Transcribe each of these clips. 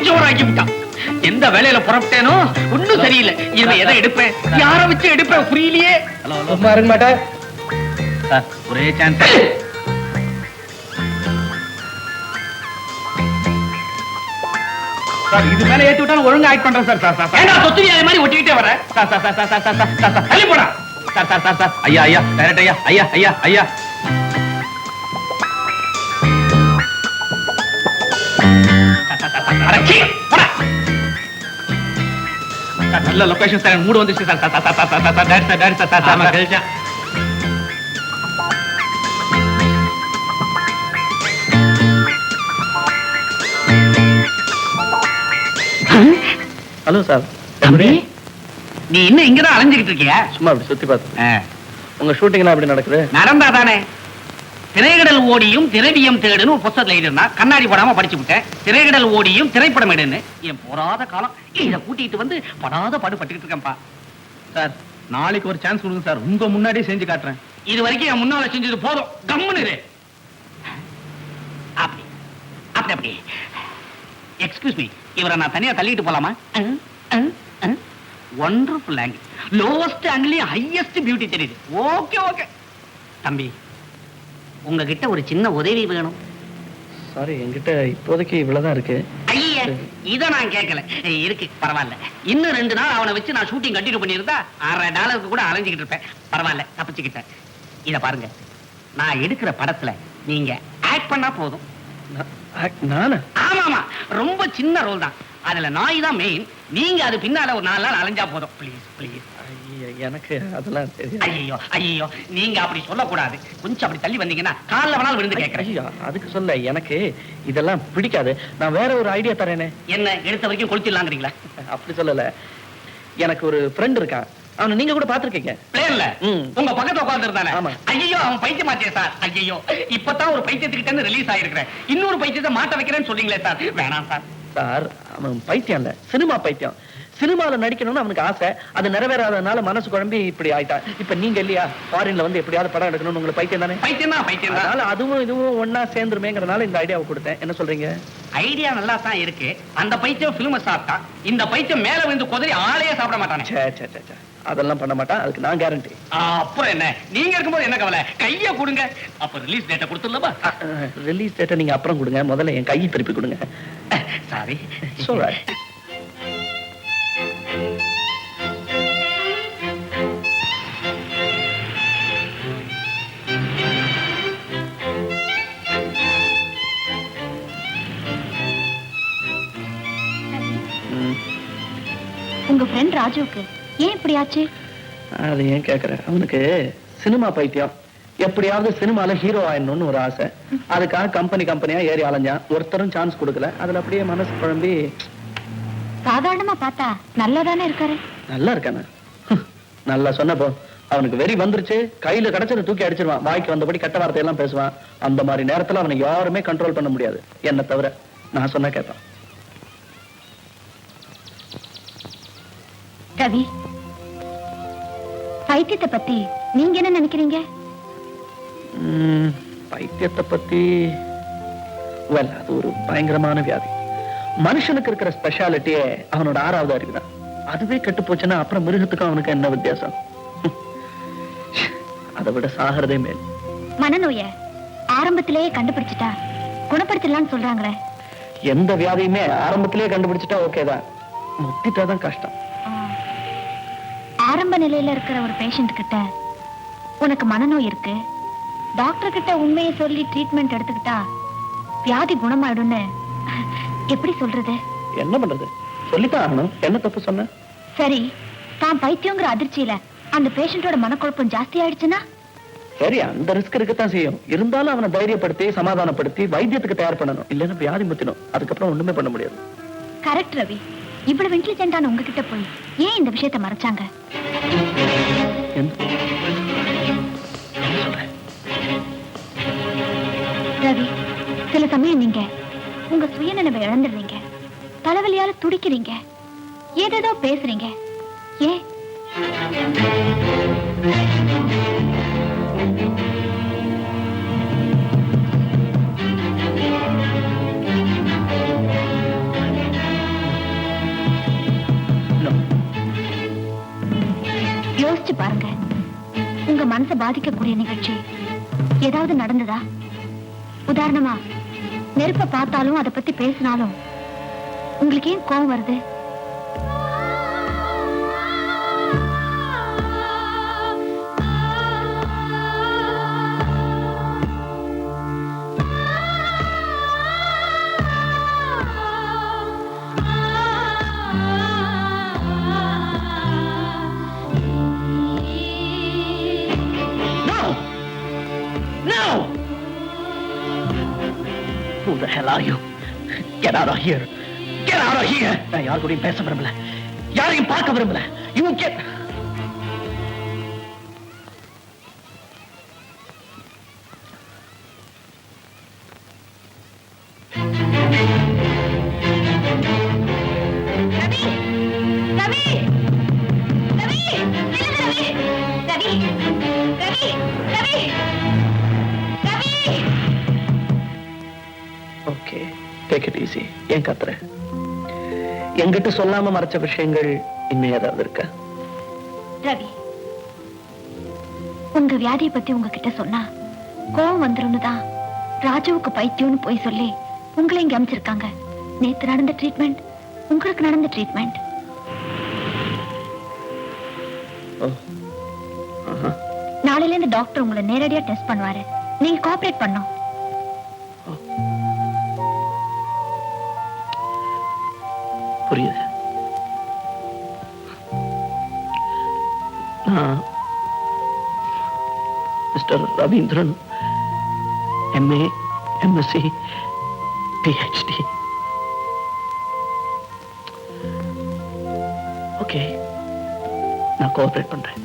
குட்டிச்சோறாக்கி விட்டான். எந்த வேலையில புறப்பட்டேனோ ஒண்ணும் சரியில்லை. இவன் எதை எடுப்பேன், யார வச்சு எடுப்பேன் புரியலையே. சும்மா இருக்க மாட்டேன் சார், ஒரே சான்ஸ். சார், இது மேல ஏத்தி விட்டாலும் ஒழுங்கா ஆக்ட் பண்றேன் சார். சார் சார் ஏண்டா சொத்துரி அதே மாதிரி ஒட்டிக்கிட்டே வர. Sir sir sir sir sir sir sir sir தள்ளி போடா. சார் சார் சார் சார் ஐயா ஐயா டைரக்ட் ஐயா ஐயா ஐயா ஐயா. நல்ல லொகேஷன் சார், மூடு வந்துச்சு sir. Sir sir sir sir sir direct sir direct sir sir கழிச்சா. Hello sir. தம்பி, நீ இன்னும் இங்கதான் அலைஞ்சுக்கிட்டு இருக்கியா? சும்மா அப்படி சுத்தி பார்த்தேன். உங்க ஷூட்டிங் எப்படி நடக்குது? நடந்தாதானே. திரைகடல் ஓடியும் திரவியம் தேடுன்னு ஒரு புத்தகத்துல எழுதிருந்தா, கண்ணாடி போடாம படிச்சு விட்டேன். திரைகடல் ஓடியும் திரைப்படம் எடுன்னு. என் போராத காலம் இதை கூட்டிட்டு வந்து படாத பாடு பட்டுக்கிட்டு இருக்கேன்ப்பா. சார், நாளைக்கு ஒரு சான்ஸ் கொடுங்க சார். உங்க முன்னாடியே செஞ்சு காட்டுறேன். இது வரைக்கும் என் முன்னால செஞ்சது போதும், கம்முன்னு இரு. அப்படி அப்படி அப்படி. எக்ஸ்கியூஸ் மீ, இவரை நான் தனியா தள்ளிட்டு போலாமா? Wonderful angle, lowest angle, highest beauty தெரியுது. Okay okay. தம்பி, உங்ககிட்ட ஒரு சின்ன உதவி வேணும். சாரி, என்கிட்ட இப்போதைக்கு இவ்வளவுதான் இருக்கு. ஐயா, இத நான் கேட்கல. இருக்கு, பரவாயில்ல. இன்னும் 2 நாள் அவனை வச்சு நான் ஷூட்டிங் கண்டினியூ பண்ணியிருந்தா $6 கூட அலைஞ்சிக்கிட்டு இருப்பேன். பரவாயில்ல, தப்பிச்சுக்கிட்டேன். இத பாருங்க, நான் எடுக்கிற படத்துல நீங்க ஆக்ட் பண்ணா போதும். நானா? ஆமா ஆமா, ரொம்ப சின்ன ரோல் தான். அதுல நாய் தான் மெயின். நீங்க அது பின்னால ஒரு 4 நாள் அலைஞ்சா போதும். Please please. எனக்கு அதெல்லாம் தெரியும். ஐயோ ஐயோ, நீங்க அப்படி சொல்லக்கூடாது. கொஞ்சம் அப்படி தள்ளி வந்தீங்கன்னா காலைல வேணாலும் விழுந்து கேட்கறேன். ஐயா, அதுக்கு சொல்ல எனக்கு இதெல்லாம் பிடிக்காது. நான் வேற ஒரு ஐடியா தரேனே. என்ன, எடுத்த வரைக்கும் கொளுத்திடலாங்கிறீங்களா? அப்படி சொல்லல. எனக்கு ஒரு ஃப்ரெண்ட் இருக்கான். அவனை நீங்க கூட பாத்துருக்கீங்க. பிளேன்ல உங்க பக்கத்துல உட்கார்ந்து இருந்தானே. ஆமா. ஐயோ, அவன் பைத்தியம் மாத்தியா சார்? ஐயோ, இப்பதான் ஒரு பைத்தியத்துக்கிட்ட இருந்து ரிலீஸ் ஆயிருக்கிறேன். இன்னொரு பைத்தியத்தை மாட்ட வைக்கிறேன்னு சொல்றீங்களே சார். வேணாம் சார். சார், அவன் பைத்தியம் இல்ல, சினிமா பைத்தியம். சினிமால நடிக்கணும்னு அவனுக்கு ஆசை. அது நிறைவேறாதனால மனசு குழம்பி இப்படி ஆயிட்டான். இப்ப நீங்க இல்லையா, ஃபாரின்ல வந்து எப்படியாவது படம் எடுக்கணும்னு உங்களுக்கு பைத்தியம் தானே? பைத்தியம் தான், பைத்தியம் தான். அதனால அதுவும் இதுவும் ஒன்னா சேர்ந்துருமேங்கறனால இந்த ஐடியாவை கொடுத்தேன். என்ன சொல்றீங்க? ஐடியா நல்லா தான் இருக்கு. அந்த பைத்தியம் பிலிம் சாப்பிட்டா, இந்த பைத்தியம் மேல வந்து குதிரை ஆளையே சாப்பிட மாட்டானே. சே சே சே சே, அதெல்லாம் பண்ண மாட்டான். அதுக்கு நான் கேரண்டி. அப்புறம் என்ன, நீங்க இருக்கும்போது என்ன கவலை? கைய கொடுங்க. அப்ப ரிலீஸ் டேட்டை கொடுத்துடலப்பா. ரிலீஸ் டேட்டை நீங்க அப்புறம் கொடுங்க, முதல்ல என் கையை திருப்பி கொடுங்க. சாரி. சொல்றேன். உங்க ஃப்ரெண்ட் ராஜுவுக்கு ஏன் இப்படி ஆச்சு? அது ஏன் கேக்குற? அவனுக்கு சினிமா பைத்தியம். எப்படியாவது சினிமால ஹீரோ ஆயிடணும்னு ஒரு ஆசை. அதுக்காக கம்பெனியா ஏறி அலைஞ்சான். ஒருத்தரும் சான்ஸ் கொடுக்கல. அதுல அப்படியே மனசு குழம்பி. சாதாரணமா பார்த்தா நல்லாதானே இருக்காரு. நல்லா இருக்கானே? நல்லா சொன்னப்போ அவனுக்கு வெறி வந்துருச்சு. கையில கிடைச்சதை தூக்கி அடிச்சிருவான். வாய்க்கு வந்தபடி கெட்ட வார்த்தையெல்லாம் பேசுவான். அந்த மாதிரி நேரத்துல அவனை யாருமே கண்ட்ரோல் பண்ண முடியாது, என்ன தவிர. நான் சொன்னா கேட்பான். ரவி, பைத்தியத்தை பத்தி நீங்க என்ன நினைக்கிறீங்க? பைத்தியத்தை பத்தி அது ஒரு பயங்கரமான வியாதி. மனுஷனுக்கு இருக்கிற ஸ்பெஷாலிட்டியே அவனோட 6வது அறிவு தான். அதுவே கெட்டு போச்சுன்னா அப்புறம் மிருகத்துக்கும் அவனுக்கு என்ன வித்தியாசம்? அதை விட சாகிறதே மேல். மனநோய ஆரம்பத்திலேயே கண்டுபிடிச்சிட்டா குணப்படுத்தலாம்னு சொல்றாங்களே. எந்த வியாதியுமே ஆரம்பத்திலேயே கண்டுபிடிச்சிட்டா ஓகேதான், முத்திட்டாதான் கஷ்டம். ஆரம்ப நிலையில இருக்கிற ஒரு பேஷண்ட் கிட்ட உனக்கு மனநோய் இருக்கு, டாக்டர் கிட்ட உண்மையை சொல்லி ட்ரீட்மெண்ட் எடுத்துக்கிட்டா வியாதி குணமாயிடும்னு எப்படி சொல்றது? என்ன பண்றது, சொல்லித்தான் ஆகணும். என்ன தப்பு சொன்ன? சரி, தான் பைத்தியங்கிற அதிர்ச்சியில அந்த பேஷண்டோட மனக்குழப்பம் ஜாஸ்தி ஆயிடுச்சுன்னா? சரி, அந்த ரிஸ்க் இருக்கத்தான் செய்யும். இருந்தாலும் அவனை தைரியப்படுத்தி சமாதானப்படுத்தி வைத்தியத்துக்கு தயார் பண்ணணும். இல்லைன்னா வியாதி முத்திடும். அதுக்கப்புறம் ஒண்ணுமே பண்ண முடியாது. கரெக்ட் ரவி. இவ்வளவு இன்டெலிஜென்ட்டான உங்ககிட்ட போய் ஏன் இந்த விஷயத்தை மறைச்சாங்க? ரவி, சில சமயம் நீங்க உங்க சுயநினைவை இழந்துடுறீங்க, தலைவலியால துடிக்கிறீங்க, ஏதேதோ பேசுறீங்க. ஏன்? மனசை பாதிக்கக்கூடிய நிகழ்ச்சி ஏதாவது நடந்ததா? உதாரணமா நெருப்ப பார்த்தாலும் அதை பத்தி பேசினாலும் உங்களுக்கு ஏன் கோவம் வருது? Who the hell are you? Get out of here! Get out of here! நான் யார் கூடயும் பேச விரும்பல, யாரையும் பார்க்க விரும்பல. You get... okay, take it easy. ஏன் கத்துற? என்கிட்ட சொல்லாம மறைச்ச விஷயங்கள் இன்னும் ஏதாவது இருக்கா? ரவி, உங்க வியாதியை பத்தி உங்ககிட்ட சொன்னா கோவம் வந்துரும்னு தான் ராஜுவுக்கு பைத்தியம்னு போய் சொல்லி உங்களை இங்க அமைச்சிருக்காங்க. நேத்து நடந்த ட்ரீட்மெண்ட் உங்களுக்கு நடந்த ட்ரீட்மெண்ட். நாளையில இருந்து டாக்டர் உங்களை நேரடியா டெஸ்ட் பண்ணுவாரு. நீங்க கோஆபரேட் பண்ணும். புரியுது. Mister Ravindran, MA, MSc, PhD. Okay, நான் கோஆபரேட் பண்றேன்.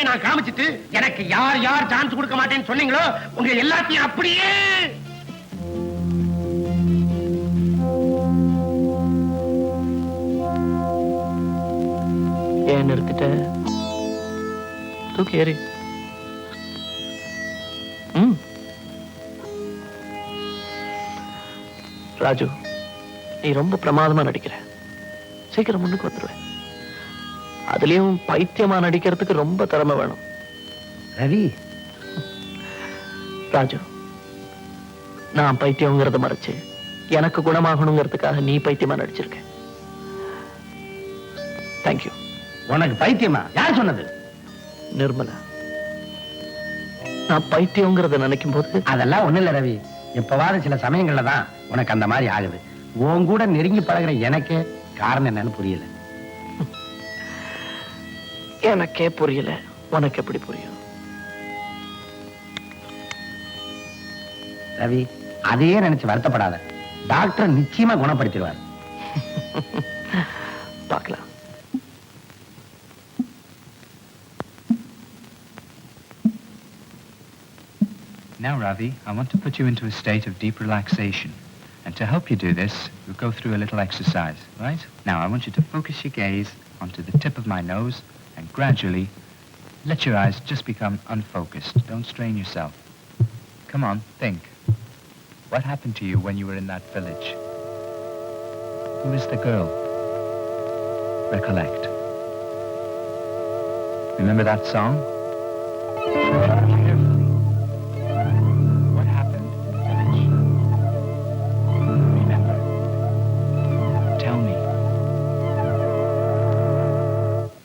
நான் காமிச்சிட்டு எனக்கு யார் யார் சான்ஸ் கொடுக்க மாட்டேன்னு சொன்னீங்களோ உங்க எல்லாத்தையும் அப்படியே ஏன் நிறுத்திட்ட? தூக்கி ஏறி. ராஜு, நீ ரொம்ப பிரமாதமா நடிக்கிற. சீக்கிரம் முன்னுக்கு வந்துருவேன். அதுலயும் பைத்தியமா நடிக்கிறதுக்கு ரொம்ப திறமை வேணும். ரவி, ராஜு, நான் பைத்தியங்கிறத மறைச்சு எனக்கு குணமாகணுங்கிறதுக்காக நீ பைத்தியமா நடிச்சிருக்க. தேங்க்யூ. உனக்கு பைத்தியமா? யார் சொன்னது? நிர்மலா. நான் பைத்தியங்கிறத நினைக்கும் போது அதெல்லாம் ஒண்ணு இல்ல ரவி. எப்பவாவது சில சமயங்கள்ல தான் உனக்கு அந்த மாதிரி ஆகுது. உன் கூட நெருங்கி பழகுற எனக்கே காரணம் என்னன்னு புரியல. எனக்கே புரியல, உனக்கு எப்படி புரியும்? ரவி, அதையே நினைச்சு வருத்தப்படாத. டாக்டர் நிச்சயமா குணப்படுத்திடுவார். பார்க்கலாம். Now, Ravi, I want to put you into a state of deep relaxation. And to help you do this, we'll go through a little exercise, right? Now, I want you to focus your gaze onto the tip of my nose and gradually let your eyes just become unfocused. Don't strain yourself. Come on, think. What happened to you when you were in that village? Who is the girl? Recollect. Remember that song? Carefully. What happened in the village? Remember. Tell me.